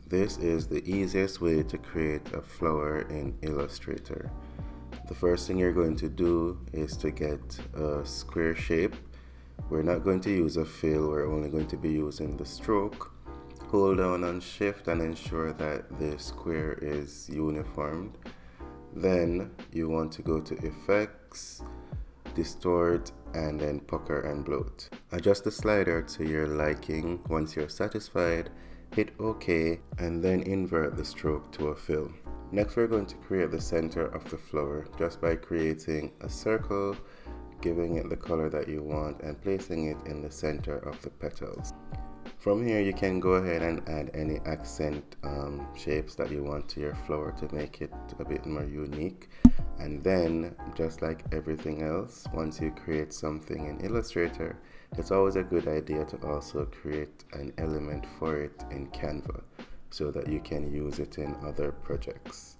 This is the easiest way to create a flower in Illustrator. The first thing you're going to do is to get a square shape. We're not going to use a fill, we're only going to be using the stroke. Hold down on shift and ensure that the square is uniformed. Then you want to go to effects, distort, and then pucker and bloat. Adjust the slider to your liking. Once you're satisfied, hit OK and then invert the stroke to a fill. Next, we're going to create the center of the flower just by creating a circle, giving it the color that you want, and placing it in the center of the petals. From here, you can go ahead and add any accent shapes that you want to your flower to make it a bit more unique. And then, just like everything else, once you create something in Illustrator, it's always a good idea to also create an element for it in Canva so that you can use it in other projects.